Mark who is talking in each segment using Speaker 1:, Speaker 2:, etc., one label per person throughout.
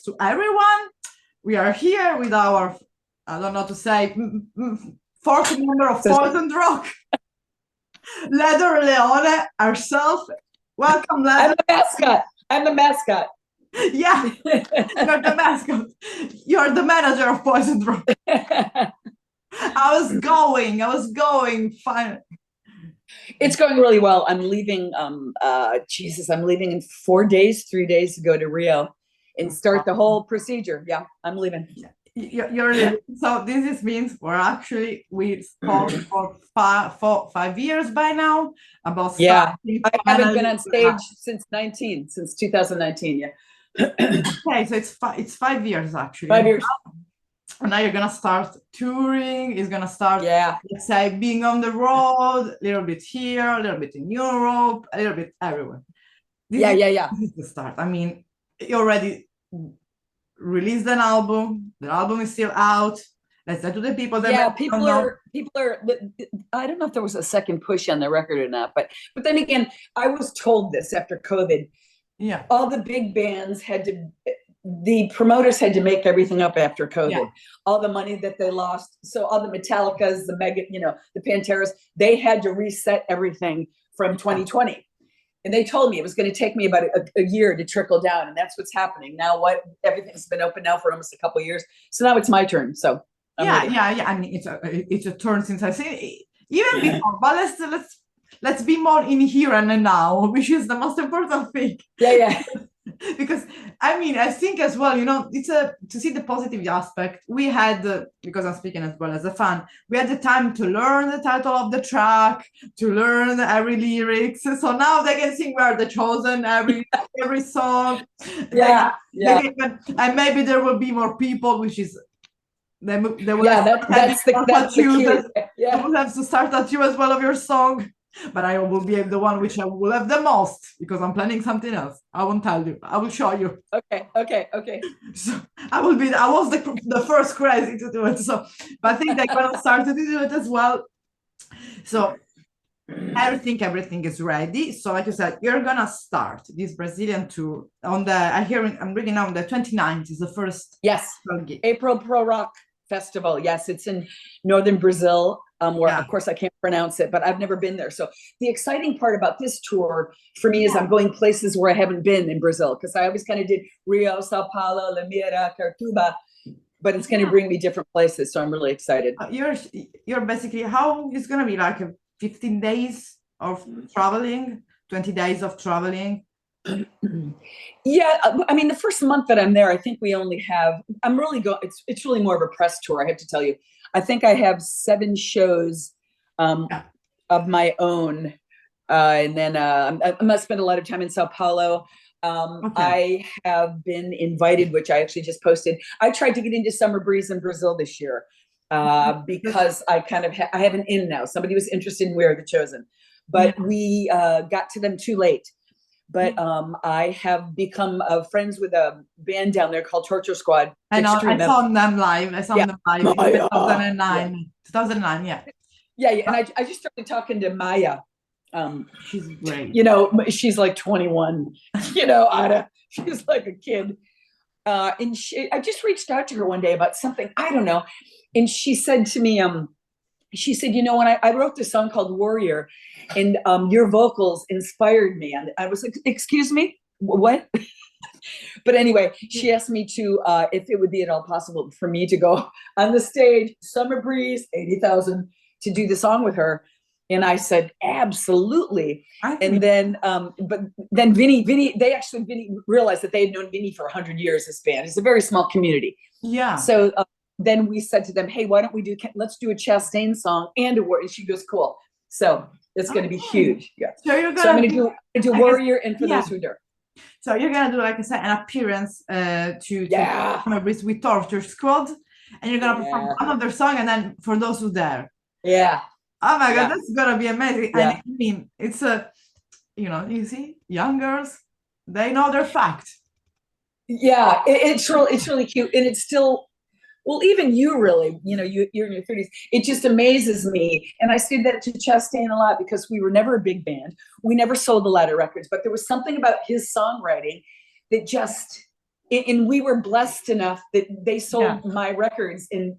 Speaker 1: to everyone. We are here with our, I don't know how to say, fourth member of Poison Rock, Leather Leone, herself. Welcome, Leather.
Speaker 2: I'm the mascot.
Speaker 1: Yeah, you're the mascot. You're the manager of Poison Rock. I was going, fine.
Speaker 2: It's going really well. I'm leaving, I'm leaving in 4 days, 3 days to go to Rio and start the whole procedure. Yeah, I'm leaving.
Speaker 1: You're leaving. So this means we spoke for 5 years by now about
Speaker 2: I haven't been on stage since 2019. Yeah.
Speaker 1: Okay, so it's 5 years actually.
Speaker 2: 5 years.
Speaker 1: And now you're gonna start touring. It's gonna start, let's say, being on the road, a little bit here, a little bit in Europe, a little bit everywhere. This is the start. I mean, you already released an album. The album is still out. Let's say to the people that
Speaker 2: people are. I don't know if there was a second push on the record or not, but then again, I was told this after COVID.
Speaker 1: Yeah,
Speaker 2: all the big bands the promoters had to make everything up after COVID. All the money that they lost. So all the Metallicas, the the Panteras, they had to reset everything from 2020. And they told me it was going to take me about a year to trickle down. And that's what's happening. Now everything's been open now for almost a couple of years. So now it's my turn. So
Speaker 1: I mean, it's a turn since I say even before, but let's be more in here and now, which is the most important thing.
Speaker 2: Yeah.
Speaker 1: Because I mean, I think as well, it's to see the positive aspect. We had, because I'm speaking as well as a fan, we had the time to learn the title of the track, to learn every lyrics. So now they can sing "We Are the Chosen" every song. And maybe there will be more people, which is they will
Speaker 2: that's the key.
Speaker 1: You will have to start at you as well of your song. But I will be the one which I will have the most, because I'm planning something else. I won't tell you. I will show you.
Speaker 2: Okay.
Speaker 1: So I was the first crazy to do it. So, but I think they're gonna start to do it as well. So everything is ready. So like you said, you're gonna start this Brazilian tour on I'm reading now, on the 29th is the first.
Speaker 2: Yes. April Pro Rock Festival. Yes, it's in northern Brazil. Where of course I can't pronounce it, but I've never been there. So the exciting part about this tour for me is I'm going places where I haven't been in Brazil, because I always kind of did Rio, Sao Paulo, Limeira, Curitiba, but it's going to bring me different places. So I'm really excited.
Speaker 1: You're basically, how it's going to be like 15 days of traveling, 20 days of traveling.
Speaker 2: Yeah, I mean, the first month that I'm there, I think we only have, it's really more of a press tour, I have to tell you. I think I have 7 shows of my own. And then I'm going to spend a lot of time in Sao Paulo. I have been invited, which I actually just posted. I tried to get into Summer Breeze in Brazil this year because I have an in now. Somebody was interested in We Are the Chosen, but we got to them too late. But I have become friends with a band down there called Torture Squad.
Speaker 1: I saw them live. I saw them live in 2009. 2009, yeah.
Speaker 2: And I just started talking to Maya.
Speaker 1: She's great.
Speaker 2: She's like 21. She's like a kid. And I just reached out to her one day about something, I don't know. And she said to me, she said, when I wrote this song called Warrior, and your vocals inspired me. And I was like, excuse me, what? But anyway, she asked me to, if it would be at all possible for me to go on the stage, Summer Breeze, 80,000, to do the song with her. And I said, absolutely. And then, but then Vinny realized that they had known Vinny for 100 years, this band. It's a very small community.
Speaker 1: Yeah.
Speaker 2: So then we said to them, hey, why don't let's do a Chastain song and a Warrior. And she goes, cool. So it's going to be huge. Yeah. So I'm going to do Warrior and For Those Who Dare.
Speaker 1: So you're going to do, like I said, an appearance to Summer Breeze with Torture Squad. And you're going to perform one of their song, and then For Those Who Dare.
Speaker 2: Yeah.
Speaker 1: Oh my God, that's going to be amazing. Yeah. And I mean, it's you see, young girls, they know their fact.
Speaker 2: Yeah, it's really cute. And it's still, well, even you really, you're in your 30s. It just amazes me. And I say that to Chastain a lot because we were never a big band. We never sold a lot of records, but there was something about his songwriting that just and we were blessed enough that they sold my records in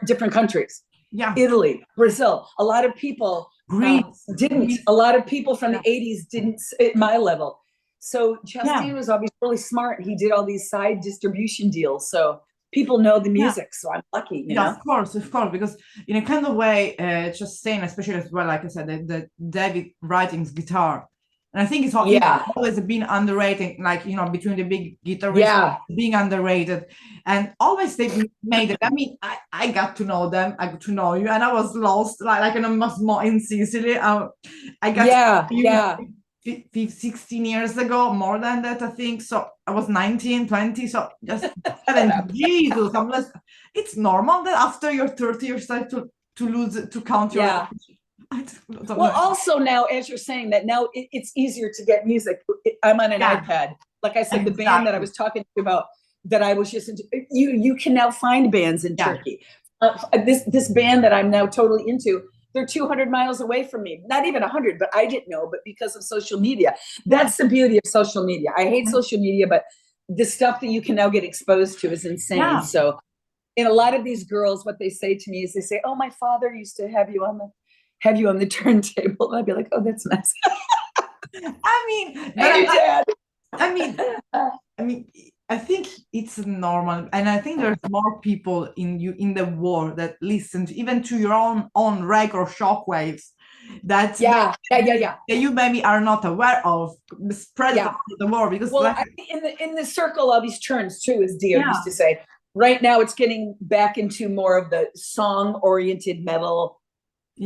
Speaker 2: different countries.
Speaker 1: Yeah.
Speaker 2: Italy, Brazil. A lot of people didn't. A lot of people from the 80s didn't at my level. So Chastain was obviously really smart. He did all these side distribution deals. So people know the music. So I'm lucky, you know?
Speaker 1: Of course, because in a kind of way, Chastain, especially as well, like I said, the David Writing's guitar. And I think it's always been underrated, like, you know, between the big guitarists being underrated. And always they made it. I mean, I got to know them, I got to know you, and I was lost, like in Sicily. I got to you 16 years ago, more than that, I think. So I was 19, 20, so just Jesus, I'm less, it's normal that after you're 30, you start to lose, to count your
Speaker 2: well, also now, as you're saying that, now it's easier to get music. I'm on an iPad. Like I said, the band that I was talking to you about, that I was just into, you can now find bands in Turkey. This band that I'm now totally into, they're 200 miles away from me. Not even 100, but I didn't know, but because of social media. That's the beauty of social media. I hate social media, but the stuff that you can now get exposed to is insane. So, and a lot of these girls, what they say to me is they say, oh, my father used to have you on the turntable. And I'd be like, oh, that's nice.
Speaker 1: I mean, I mean, I think it's normal, and I think there's more people in the world that listen even to your own record shockwaves that you maybe are not aware of, spread the world. Because
Speaker 2: in the circle of these turns too, as Dio used to say. Right now, it's getting back into more of the song-oriented metal.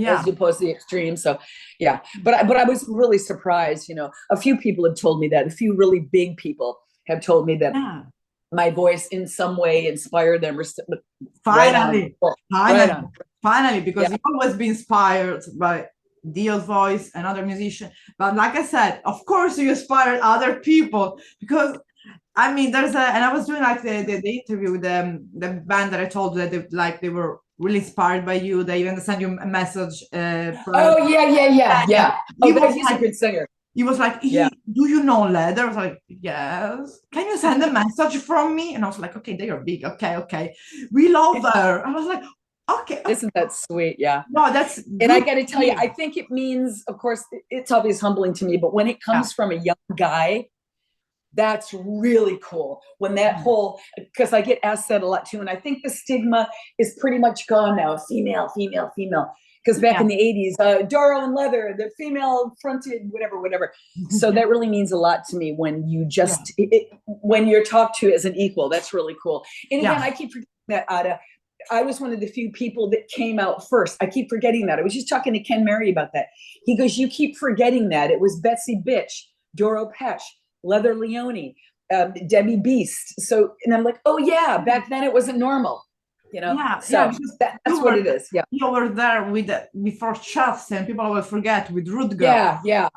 Speaker 2: As opposed to the extreme. So but I was really surprised. You know, a few people have told me that. A few really big people have told me that my voice in some way inspired them.
Speaker 1: Finally, because you've always been inspired by Dio's voice and other musicians. But like I said, of course you inspired other people, because I mean, and I was doing like the interview with the band that I told you that they were really inspired by you. They even sent you a message.
Speaker 2: He's a good singer.
Speaker 1: He was like, do you know Leather? I was like, yes. Can you send a message from me? And I was like, okay, they are big. Okay. We love her. I was like, okay.
Speaker 2: Isn't that sweet? Yeah.
Speaker 1: No, that's
Speaker 2: and I got to tell you, I think it means, of course, it's obviously humbling to me, but when it comes from a young guy, that's really cool. When that whole, because I get asked that a lot too, and I think the stigma is pretty much gone now. Female. Because back in the 80s, Doro and Leather, the female fronted, whatever. So that really means a lot to me when you just, when you're talked to as an equal. That's really cool. And again, I keep forgetting that, Ada. I was one of the few people that came out first. I keep forgetting that. I was just talking to Ken Mary about that. He goes, you keep forgetting that. It was Betsy Bitch, Doro Pesch, Leather Leone, Debbie Beast. So, and I'm like, oh yeah, back then it wasn't normal, you know? That's what it is. Yeah.
Speaker 1: You were there before Chefs, and people will forget, with Root Girl.
Speaker 2: Yeah.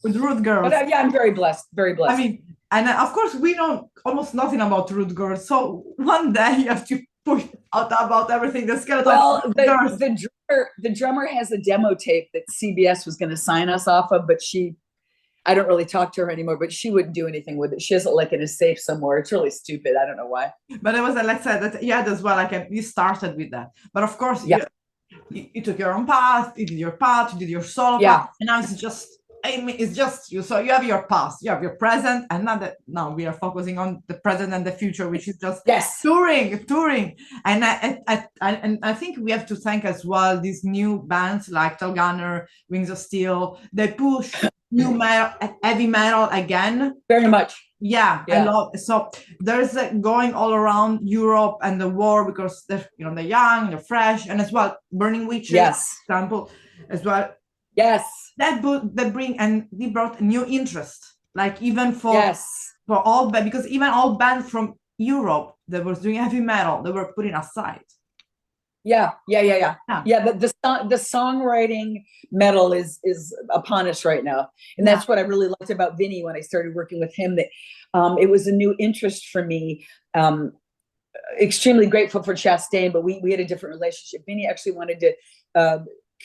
Speaker 1: With Root Girls.
Speaker 2: But I'm very blessed, very blessed.
Speaker 1: I mean, and of course we know almost nothing about Root Girls. So one day you have to push out about everything. The skeleton.
Speaker 2: Well, the drummer has a demo tape that CBS was going to sign us off of, but I don't really talk to her anymore, but she wouldn't do anything with it. She has it like in a safe somewhere. It's really stupid. I don't know why.
Speaker 1: But it was like I said, that as well. Like you started with that, but of course, you took your own path. You did your path. You did your solo path, and now it's just you. So you have your past, you have your present, and now we are focusing on the present and the future, which is just touring. And I think we have to thank as well these new bands like Tall Gunner, Wings of Steel. They push new metal, heavy metal again.
Speaker 2: Very much.
Speaker 1: I love. So there's going all around Europe and the war, because they're young, they're fresh, and as well Burning Witches, example as well.
Speaker 2: Yes,
Speaker 1: that bring, and they brought a new interest, like even for all bands, because even all bands from Europe that was doing heavy metal, they were putting aside. The songwriting metal is upon us right now, and that's what I really liked about Vinny when I started working with him. That it was a new interest for me. Extremely grateful for Chastain, but we had a different relationship. Vinny actually wanted to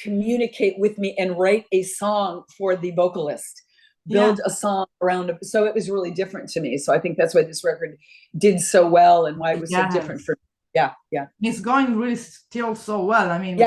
Speaker 1: communicate with me and write a song for the vocalist,
Speaker 2: build a song around it. So it was really different to me. So I think that's why this record did so well and why it was so different for me. Yeah.
Speaker 1: It's going really still so well. I mean,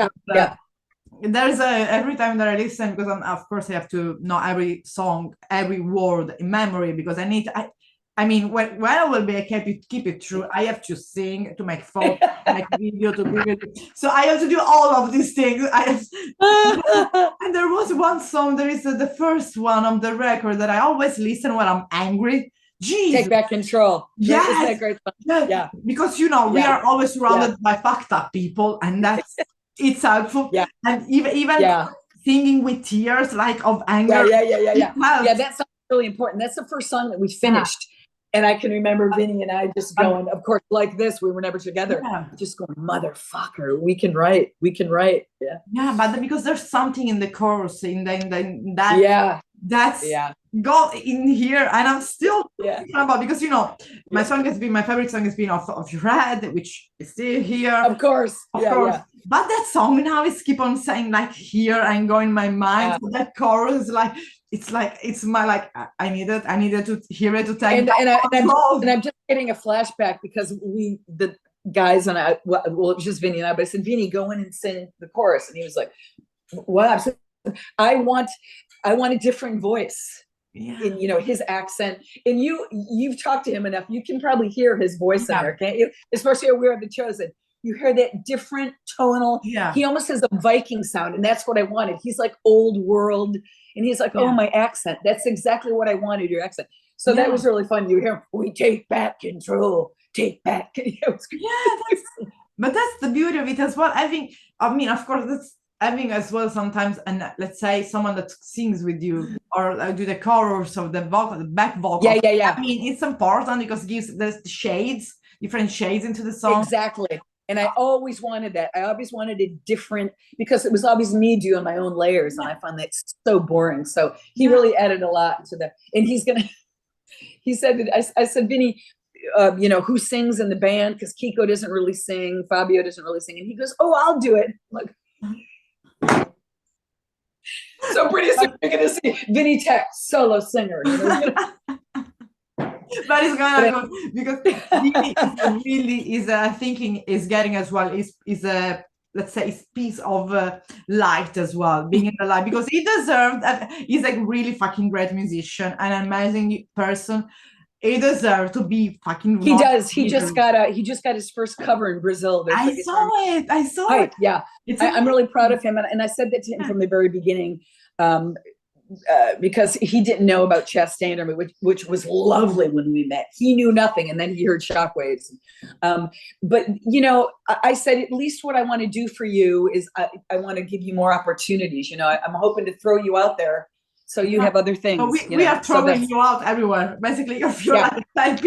Speaker 1: there's every time that I listen, because of course I have to know every song, every word in memory, because I mean, when I will be keep it true, I have to sing, to make photos, make video, to be video. So I have to do all of these things. And there was one song, there is the first one on the record that I always listen when I'm angry. Jesus.
Speaker 2: Take Back Control.
Speaker 1: Yes. Yeah. Because, we are always surrounded by fucked up people, and it's helpful.
Speaker 2: Yeah.
Speaker 1: And even singing with tears, like of anger.
Speaker 2: Yeah. Yeah, that song's really important. That's the first song that we finished. And I can remember Vinny and I just going, of course, like this, we were never together. Just going, motherfucker, we can write. Yeah,
Speaker 1: but because there's something in the chorus, that's got in here, and I'm still thinking about, because my favorite song has been of Your Head, which is still here.
Speaker 2: Of course.
Speaker 1: Yeah. But that song now is keep on saying like here and go in my mind. So that chorus, it's my I needed to hear it to take.
Speaker 2: And I'm just getting a flashback, because the guys and I, well, it was just Vinny and I, but I said, Vinny, go in and sing the chorus, and he was like, what? I said, I want a different voice. In his accent, and you've talked to him enough, you can probably hear his voice in there, can't you? Especially We Are the Chosen. You hear that different tonal. He almost has a Viking sound, and that's what I wanted. He's like old world, and he's like, oh, my accent. That's exactly what I wanted, your accent. So that was really fun. You hear, we take back control, take back.
Speaker 1: But that's the beauty of it as well. I mean, of course, that's having as well sometimes, and let's say someone that sings with you or do the chorus of the vocal, the back vocal.
Speaker 2: Yeah.
Speaker 1: I mean, it's important because it gives the different shades into the song.
Speaker 2: Exactly. And I always wanted that. I always wanted it different, because it was always me doing my own layers, and I found that so boring. So he really added a lot to that. And he said that I said, Vinny, who sings in the band? Because Kiko doesn't really sing, Fabio doesn't really sing. And he goes, oh, I'll do it. I'm like, so pretty soon you're going to see Vinny Tech, solo singer.
Speaker 1: But it's gonna go, because really is thinking is getting as well is a, let's say, is piece of light as well, being in the light, because he deserved. He's a really fucking great musician, an amazing person. He deserved to be fucking.
Speaker 2: He does. He just got his first cover in Brazil.
Speaker 1: I saw it.
Speaker 2: Yeah, I'm really proud of him, and I said that to him from the very beginning. Because he didn't know about Chastain, which was lovely when we met. He knew nothing, and then he heard Shockwaves. But I said, at least what I want to do for you is I want to give you more opportunities. I'm hoping to throw you out there so you have other things.
Speaker 1: We are throwing you out everywhere, basically. If you're
Speaker 2: but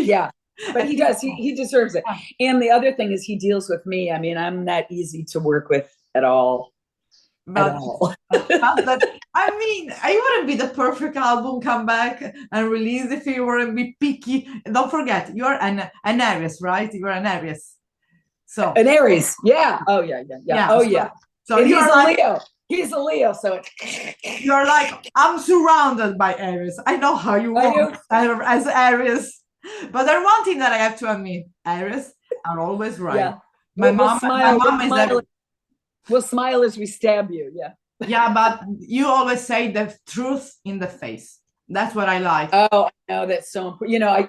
Speaker 2: he does. He deserves it. And the other thing is, he deals with me. I mean, I'm not easy to work with at all.
Speaker 1: I mean, I wouldn't be the perfect album come back and release if you wouldn't be picky. Don't forget, you're an Aries, right? You're an Aries. So
Speaker 2: an Aries, yeah. Oh yeah. Oh yeah.
Speaker 1: So
Speaker 2: he's a Leo. He's a Leo, so
Speaker 1: you're like, I'm surrounded by Aries. I know how you work as Aries. But there's one thing that I have to admit: Aries are always right. Yeah. My mom is.
Speaker 2: We'll smile as we stab you.
Speaker 1: Yeah, but you always say the truth in the face. That's what I like.
Speaker 2: Oh, I know, that's so important. I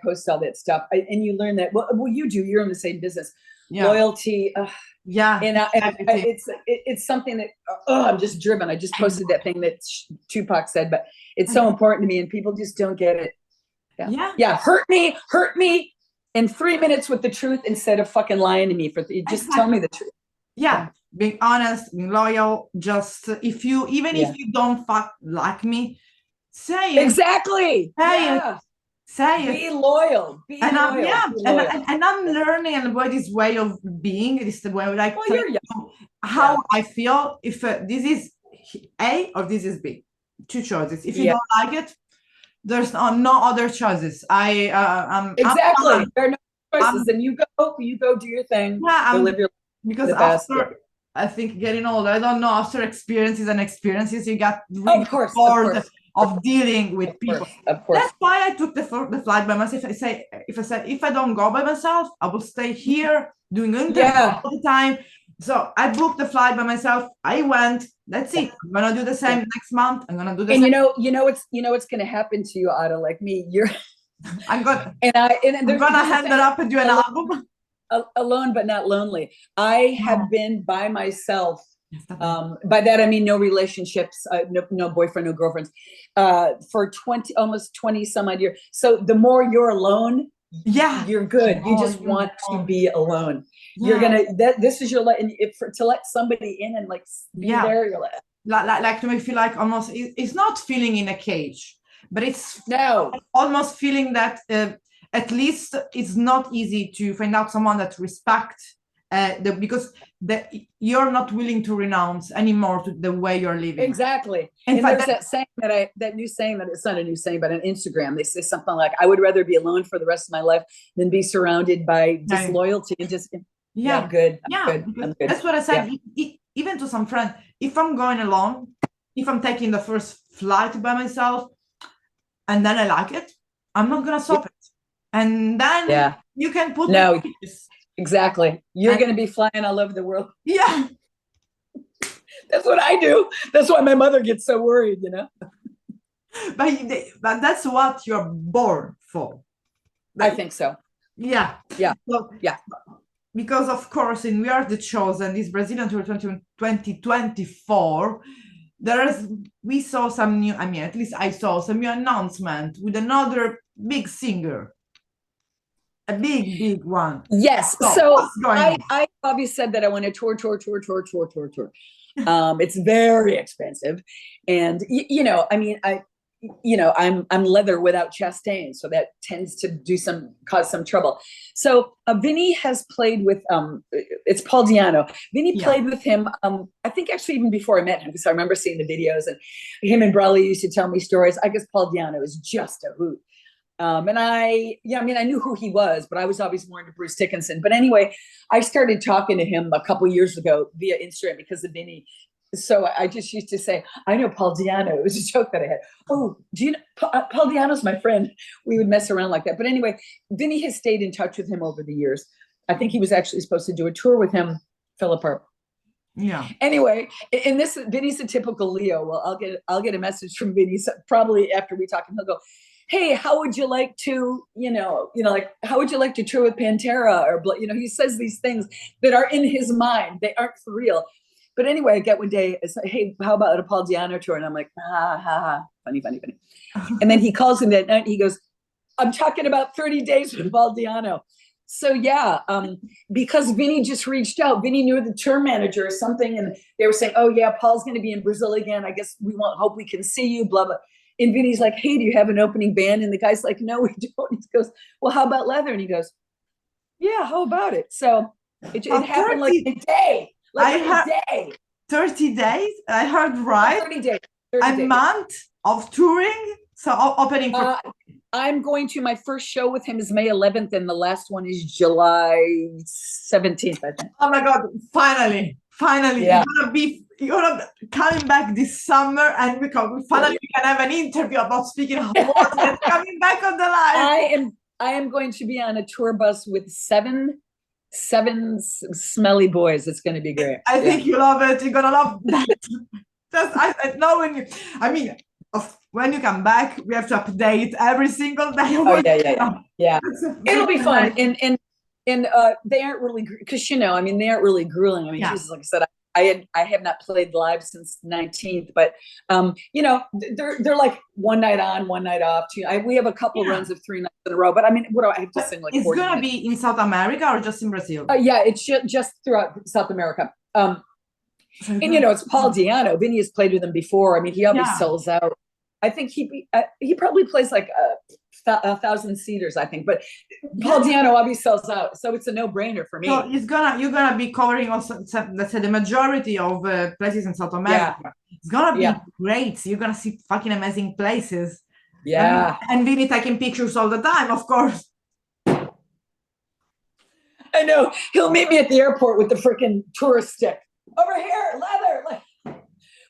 Speaker 2: post all that stuff, and you learn that. Well, you do. You're in the same business. Loyalty. And it's something that I'm just driven. I just posted that thing that Tupac said, but it's so important to me, and people just don't get it. Yeah. Hurt me in 3 minutes with the truth instead of fucking lying to me. Just tell me the truth.
Speaker 1: Yeah. Being honest, being loyal, just if you don't like me, say it.
Speaker 2: Exactly.
Speaker 1: Say
Speaker 2: it. Be loyal.
Speaker 1: And I'm learning about this way of being. This the way how I feel. If this is A or this is B, two choices. If you don't like it, there's no other choices.
Speaker 2: Exactly. There are no choices, and you go do your thing.
Speaker 1: Yeah,
Speaker 2: live your life.
Speaker 1: Because after, I think, getting older, I don't know, after experiences, you got
Speaker 2: really bored
Speaker 1: of dealing with people.
Speaker 2: Of course.
Speaker 1: That's why I took the flight by myself. If I don't go by myself, I will stay here doing interviews all the time. So I booked the flight by myself. I went. That's it. I'm gonna do the same next month. I'm gonna do the same.
Speaker 2: And what's gonna happen to you, Otto? Like me,
Speaker 1: I'm gonna hand it up and do an album.
Speaker 2: Alone but not lonely. I have been by myself. By that I mean no relationships, no boyfriend, no girlfriends, for almost 20 some odd years. So the more you're alone, you're good. You just want to be alone. You're gonna this is your to let somebody in and like be there. You're
Speaker 1: like to me feel like almost it's not feeling in a cage, but it's almost feeling that at least it's not easy to find out someone that respects because you're not willing to renounce anymore to the way you're living.
Speaker 2: Exactly. And there's that saying that new saying that it's not a new saying, but on Instagram, they say something like, I would rather be alone for the rest of my life than be surrounded by disloyalty and just, I'm good. I'm good.
Speaker 1: That's what I said. Even to some friends, if I'm going alone, if I'm taking the first flight by myself, and then I like it, I'm not going to stop it. And then you can put
Speaker 2: exactly. You're going to be flying all over the world.
Speaker 1: Yeah.
Speaker 2: That's what I do. That's why my mother gets so worried,
Speaker 1: But that's what you're born for.
Speaker 2: I think so.
Speaker 1: Yeah. So, because of course in We Are the Chosen, this Brazilian tour 2024, we saw some new, at least I saw some new announcement with another big singer. A big one.
Speaker 2: Yes. So I Bobby said that I want to tour. It's very expensive. And I'm leather without chastain, so that tends to cause some trouble. So Vinny has played with it's Paul Di'Anno. Vinny played with him I think actually even before I met him, because I remember seeing the videos, and him and Brawley used to tell me stories. I guess Paul Di'Anno is just a hoot. And I knew who he was, but I was always more into Bruce Dickinson. But anyway, I started talking to him a couple years ago via Instagram because of Vinny. So I just used to say, I know Paul Di'Anno. It was a joke that I had. Oh, do you know Paul Di'Anno's my friend? We would mess around like that. But anyway, Vinny has stayed in touch with him over the years. I think he was actually supposed to do a tour with him, fell apart.
Speaker 1: Yeah.
Speaker 2: Anyway, and Vinny's a typical Leo. Well, I'll get a message from Vinny probably after we talk, and he'll go, hey, how would you like to, how would you like to tour with Pantera? Or, he says these things that are in his mind. They aren't for real. But anyway, I get one day, it's like, hey, how about a Paul Di'Anno tour? And I'm like, funny. And then he calls him that night and he goes, I'm talking about 30 days with Paul Di'Anno. So because Vinny just reached out, Vinny knew the tour manager or something, and they were saying, oh yeah, Paul's going to be in Brazil again. I guess hope we can see you, blah, blah. And Vinny's like, hey, do you have an opening band? And the guy's like, no, we don't. He goes, well, how about Leather? And he goes, yeah, how about it? So it happened like a day.
Speaker 1: 30 days? I heard right.
Speaker 2: 30 days.
Speaker 1: A month of touring? So opening for...
Speaker 2: I'm going to, my first show with him is May 11th, and the last one is July 17th, I think.
Speaker 1: Oh my God, finally.
Speaker 2: Yeah.
Speaker 1: You're gonna coming back this summer, and we can have an interview about speaking of water and coming back on the line.
Speaker 2: I am going to be on a tour bus with seven smelly boys. It's going to be great.
Speaker 1: I think you love it. You're gonna love that. I know when you come back, we have to update every single day.
Speaker 2: Oh yeah. It'll be fun, and they aren't really, because they aren't really grueling. Jesus, like I said, I have not played live since 19th, but they're like one night on, one night off. We have a couple runs of 3 nights in a row, but what do I have to sing like?
Speaker 1: It's gonna be in South America or just in Brazil?
Speaker 2: Yeah, it's just throughout South America. And it's Paul Di'Anno. Vinny has played with him before. He always sells out. I think he probably plays like 1,000 seaters, I think, but Paul Di'Anno always sells out, so it's a no-brainer for me.
Speaker 1: So you're gonna be covering also, let's say, the majority of places in South America. It's gonna be great. You're gonna see fucking amazing places.
Speaker 2: Yeah.
Speaker 1: And Vinny taking pictures all the time, of course.
Speaker 2: I know. He'll meet me at the airport with the freaking tourist stick. Over here, Leather.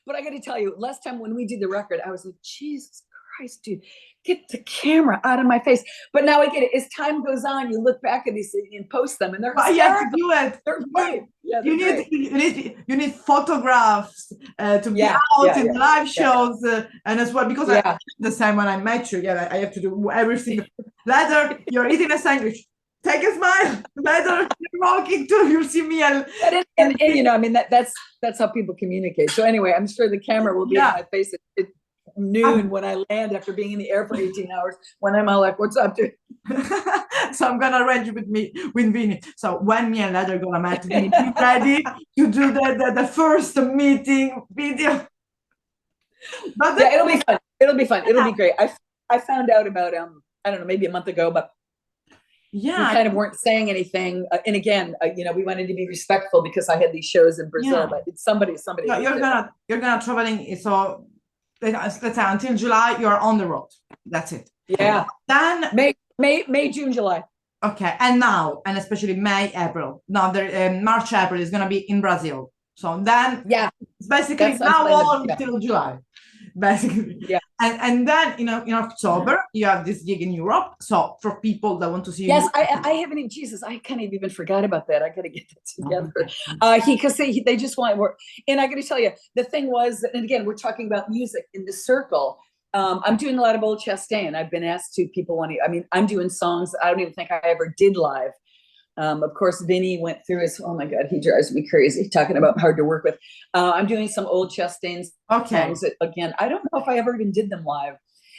Speaker 2: But I got to tell you, last time when we did the record, I was like, Jesus Christ, dude, get the camera out of my face. But now I get it. As time goes on, you look back at these things and post them, and they're hysterical.
Speaker 1: You have to do it.
Speaker 2: They're great. Yeah,
Speaker 1: you need photographs to be out in live shows, and as well because the same when I met you, I have to do everything. Leather, you're eating a sandwich. Take a smile. Leather, you're walking too. You see me, and
Speaker 2: you know, I mean that's how people communicate. So anyway, I'm sure the camera will be on my face at noon when I land after being in the air for 18 hours. When I'm all like, "What's up, dude?"
Speaker 1: So I'm gonna arrange with Vinny. So when me and Leather are gonna meet, be ready to do the first meeting video.
Speaker 2: But it'll be fun. It'll be fun. It'll be great. I found out about I don't know, maybe a month ago, but we kind of weren't saying anything. And again, you know, we wanted to be respectful because I had these shows in Brazil. But it's somebody.
Speaker 1: No, you're gonna traveling. So let's say until July, you're on the road. That's it.
Speaker 2: Yeah.
Speaker 1: Then
Speaker 2: May, June, July.
Speaker 1: Okay, and now, and especially May, April. Now, March, April is gonna be in Brazil. So then, it's basically now on until July, basically.
Speaker 2: Yeah.
Speaker 1: And then in October you have this gig in Europe. So for people that want to see you.
Speaker 2: Yes, I haven't even. Jesus, I kind of even forgot about that. I got to get that together. Because they just want work. And I got to tell you, the thing was, and again, we're talking about music in the circle. I'm doing a lot of Old Chastain. I've been asked to people want to. I mean, I'm doing songs I don't even think I ever did live. Of course, Vinny went through his. Oh my God, he drives me crazy talking about hard to work with. I'm doing some Old Chastain songs that, again, I don't know if I ever even did them live,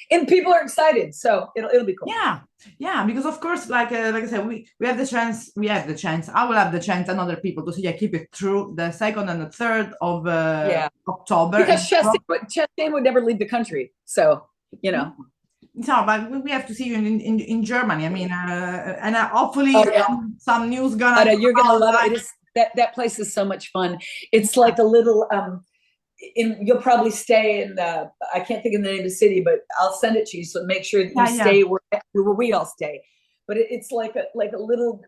Speaker 2: and people are excited, so it'll be cool.
Speaker 1: Yeah, because of course, like I said, we have the chance. I will have the chance, and other people to see. I keep it through the 2nd and the 3rd of October.
Speaker 2: Because Chastain would never leave the country, so you know.
Speaker 1: No, but we have to see you in Germany. I mean, and hopefully some news gonna.
Speaker 2: You're gonna love it. It is, that place is so much fun. It's like a little. You'll probably stay in. I can't think of the name of the city, but I'll send it to you. So make sure that you stay where we all stay. But it's like a little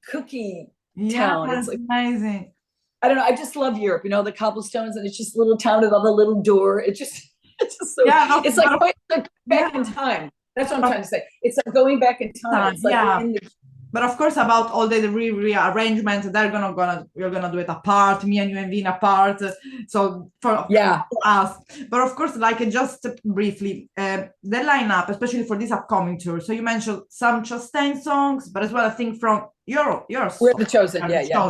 Speaker 2: cookie town.
Speaker 1: It's like amazing.
Speaker 2: I don't know. I just love Europe. You know, the cobblestones, and it's just a little town with all the little door. It's just so, it's like going back in time. That's what I'm trying to say. It's like going back in time. It's like
Speaker 1: but of course, about all the rearrangements, you're gonna do it apart. Me and you and Vina apart. So for us, but of course, like just briefly, the lineup, especially for this upcoming tour. So you mentioned some Chastain songs, but as well, I think from yours.
Speaker 2: We're the Chosen.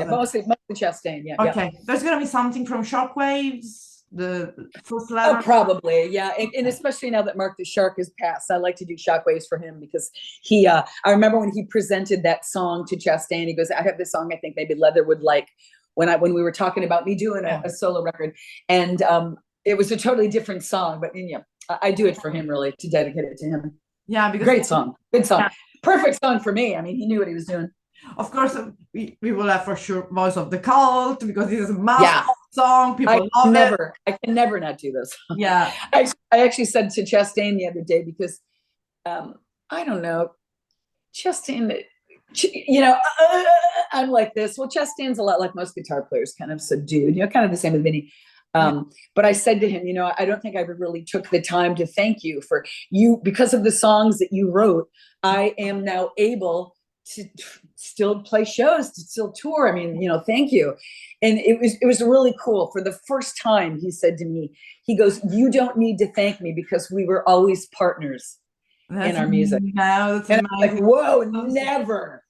Speaker 2: Mostly Chastain.
Speaker 1: Okay, there's gonna be something from Shockwaves. The first letter?
Speaker 2: Probably, and especially now that Mark the Shark has passed, I like to do Shockwaves for him because he. I remember when he presented that song to Chastain. He goes, "I have this song. I think maybe Leather would like." When we were talking about me doing a solo record, and it was a totally different song, but I do it for him really to dedicate it to him.
Speaker 1: Yeah, because
Speaker 2: great song, good song, perfect song for me. I mean, he knew what he was doing.
Speaker 1: Of course, we will have for sure Voice of the Cult because this is a must song. People love it.
Speaker 2: I can never not do this.
Speaker 1: Yeah.
Speaker 2: I actually said to Chastain the other day because I don't know, Chastain, I'm like this. Well, Chastain's a lot like most guitar players, kind of subdued, kind of the same with Vinny. But I said to him, I don't think I ever really took the time to thank you for you because of the songs that you wrote. I am now able to still play shows, to still tour. I mean, thank you. And it was really cool. For the first time, he said to me, he goes, "You don't need to thank me because we were always partners in our music."
Speaker 1: That's
Speaker 2: and I'm like, whoa, never,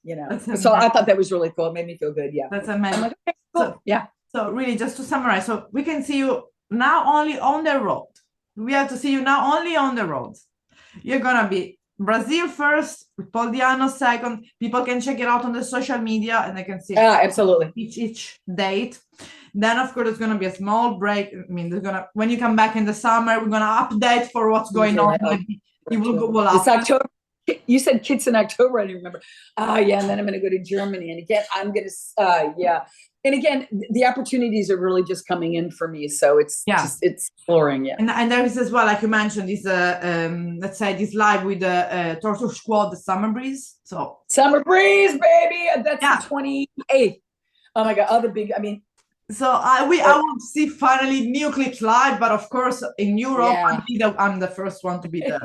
Speaker 2: So I thought that was really cool. It made me feel good. Yeah.
Speaker 1: That's amazing.
Speaker 2: I'm like, okay, cool.
Speaker 1: So really, just to summarize, so we can see you now only on the road. We have to see you now only on the road. You're gonna be Brazil first, with Paul Diano second. People can check it out on the social media and they can see
Speaker 2: absolutely
Speaker 1: each date. Then of course there's gonna be a small break. I mean, when you come back in the summer, we're gonna update for what's going on.
Speaker 2: It's October. You said Kids in October. I didn't remember. And then I'm gonna go to Germany, and again I'm gonna and again, the opportunities are really just coming in for me. So it's exploring.
Speaker 1: And there is as well, like you mentioned, this let's say this live with the Torture Squad, the Summer Breeze. So
Speaker 2: Summer Breeze, baby, that's the 28th. Oh my God, other big. I mean,
Speaker 1: So I will see finally new clips live, but of course in Europe I'm the first one to be there.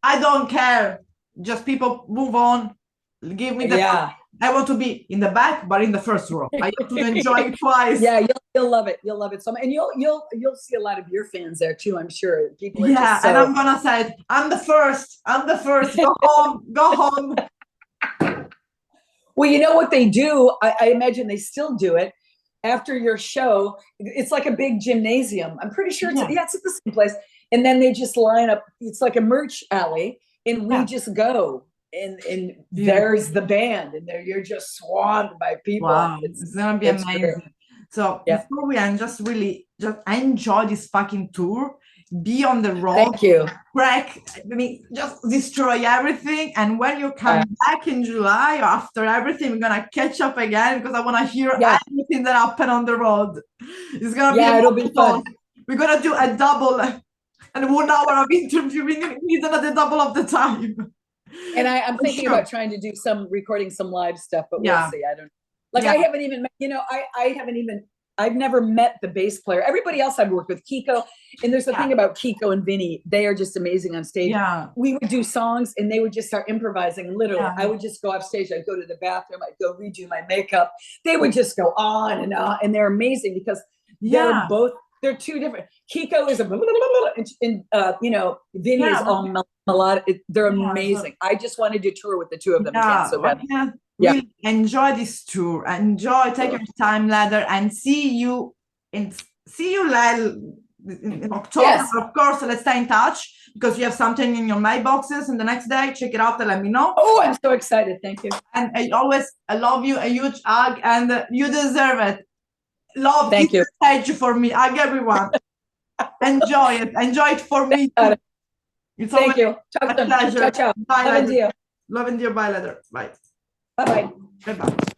Speaker 1: I don't care. Just people move on. Give me the. I want to be in the back, but in the first row. I have to enjoy it twice.
Speaker 2: Yeah, you'll love it. You'll love it so much, and you'll see a lot of your fans there too. I'm sure.
Speaker 1: People are just so... and I'm gonna say, I'm the first. I'm the first. Go home. Go home.
Speaker 2: Well, you know what they do? I imagine they still do it after your show. It's like a big gymnasium. I'm pretty sure it's at the same place. And then they just line up. It's like a merch alley, and we just go. And there's the band, and you're just swamped by people.
Speaker 1: Wow, it's gonna be amazing. Great. So before we end, just enjoy this fucking tour. Be on the road.
Speaker 2: Thank you.
Speaker 1: Just destroy everything. And when you come back in July, after everything, we're gonna catch up again because I want to hear everything that happened on the road. It's gonna be
Speaker 2: it'll be fun.
Speaker 1: We're gonna do a double, and 1 hour of interviewing is another double of the time.
Speaker 2: And I'm thinking about trying to do recording some live stuff, but we'll see. I don't like. I haven't even met, I haven't even. I've never met the bass player. Everybody else I've worked with, Kiko, and there's the thing about Kiko and Vinny. They are just amazing on stage.
Speaker 1: Yeah.
Speaker 2: We would do songs, and they would just start improvising. Literally, I would just go off stage. I'd go to the bathroom. I'd go redo my makeup. They would just go on and on, and they're amazing because they're two different. Kiko is and Vinny is all melodic. They're amazing. I just wanted to tour with the two of them again so bad.
Speaker 1: Really enjoy this tour. Take your time, Leather, and see you in October.
Speaker 2: Yes.
Speaker 1: Of course, let's stay in touch because you have something in your mailboxes. And the next day, check it out and let me know.
Speaker 2: Oh, I'm so excited! Thank you.
Speaker 1: And I love you. A huge hug, and you deserve it. Love.
Speaker 2: Thank you.
Speaker 1: Stage for me. Hug everyone. Enjoy it. Enjoy it for me. It's
Speaker 2: Thank you.
Speaker 1: A pleasure.
Speaker 2: Ciao, ciao.
Speaker 1: Bye,
Speaker 2: Love and dear.
Speaker 1: Love and dear. Bye, Leather. Bye.
Speaker 2: Bye-bye.
Speaker 1: Bye-bye.